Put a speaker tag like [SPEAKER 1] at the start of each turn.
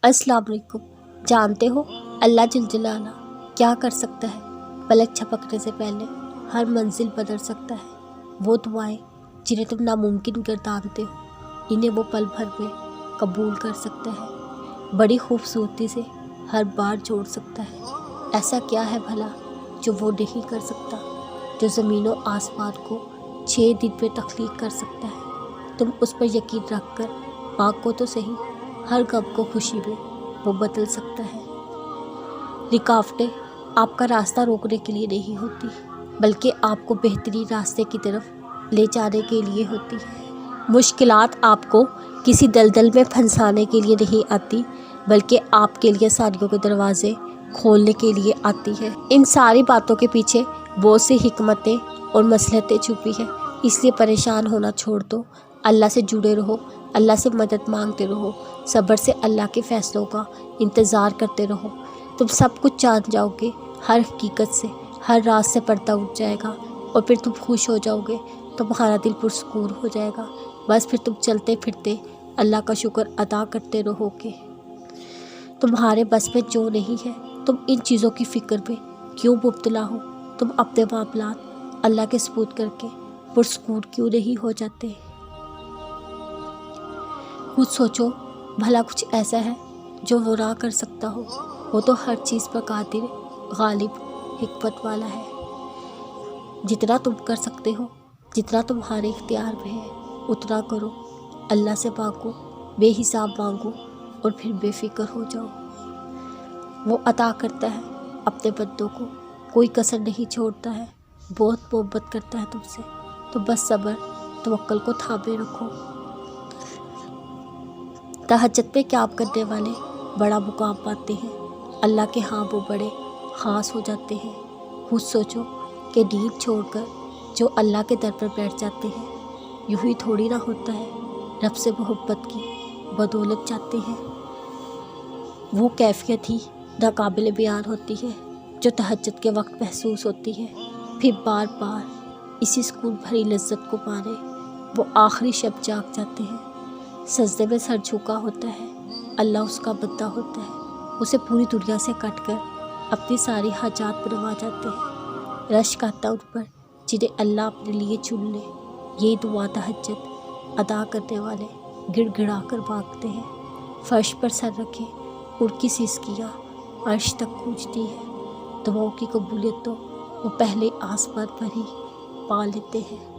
[SPEAKER 1] अस्सलाम वालेकुम। जानते हो अल्लाह जल जलाला क्या कर सकता है? पलक झपकने से पहले हर मंजिल बदल सकता है। वो दुआएं जिन्हें तुम नामुमकिन गर्दानते हो, इन्हें वो पल भर में कबूल कर सकता है। बड़ी खूबसूरती से हर बार जोड़ सकता है। ऐसा क्या है भला जो वो नहीं कर सकता, जो ज़मीन और आसमान को 6 दिन में तख्लीक कर सकता है। तुम उस पर यकीन रख कर आँख को तो सही, हर गम को खुशी में वो बदल सकता है। रुकावटें आपका रास्ता रोकने के लिए नहीं होती, बल्कि आपको बेहतरीन रास्ते की तरफ ले जाने के लिए होती है। मुश्किलात आपको किसी दलदल में फंसाने के लिए नहीं आती, बल्कि आपके लिए आसानियों के दरवाजे खोलने के लिए आती है। इन सारी बातों के पीछे बहुत सी हिकमतें और मसलहतें छुपी है। इसलिए परेशान होना छोड़ दो, अल्लाह से जुड़े रहो, अल्लाह से मदद मांगते रहो, सब्र से अल्लाह के फ़ैसलों का इंतज़ार करते रहो। तुम सब कुछ जान जाओगे, हर हकीकत से, हर राज से पर्दा उठ जाएगा और फिर तुम खुश हो जाओगे, तुम्हारा दिल पुरसकून हो जाएगा। बस फिर तुम चलते फिरते अल्लाह का शुक्र अदा करते रहोगे। तुम्हारे बस में जो नहीं है, तुम इन चीज़ों की फ़िक्र में क्यों मुब्तला हो? तुम अपने मामलात अल्लाह के सुपुर्द करके पुरसकून क्यों नहीं हो जाते? खुद सोचो, भला कुछ ऐसा है जो वो ना कर सकता हो? वो तो हर चीज़ पर कादिर, गालिब, हिकमत वाला है। जितना तुम कर सकते हो, जितना तुम्हारे इख्तियार में है, उतना करो। अल्लाह से मांगो, बेहिसाब मांगो और फिर बेफिक्र हो जाओ। वो अता करता है अपने बंदों को, कोई कसर नहीं छोड़ता है, बहुत मोहब्बत करता है तुमसे। तो बस सब्र तवक्कुल को थामे रखो। तहज्जुद पे क़याम करने वाले बड़ा मुकाम पाते हैं, अल्लाह के हाँ वो बड़े ख़ास हो जाते हैं। खुद सोचो कि नींद छोड़कर जो अल्लाह के दर पर बैठ जाते हैं, यूँ ही थोड़ी ना होता है रब से मोहब्बत की बदौलत जाते हैं। वो कैफियत ही नाकाबिल बयान होती है जो तहज्जुद के वक्त महसूस होती है। फिर बार बार इसी सुकून भरी लज्जत को पाने वो आखिरी शब जाग जाते हैं। सजदे में सर झुका होता है, अल्लाह उसका बंदा होता है, उसे पूरी दुनिया से कट कर अपनी सारी हाजात बनवा जाते हैं। रश्क आता उन पर जिन्हें अल्लाह अपने लिए चुन ले। ये दुआ तहज्जुद अदा करने वाले गिड़गिड़ा कर भागते हैं। फर्श पर सर रखे उनकी सिसकियाँ अर्श तक गूंजती है। दुआओं की कबूलियत तो वो पहले आसमान पर ही पा लेते हैं।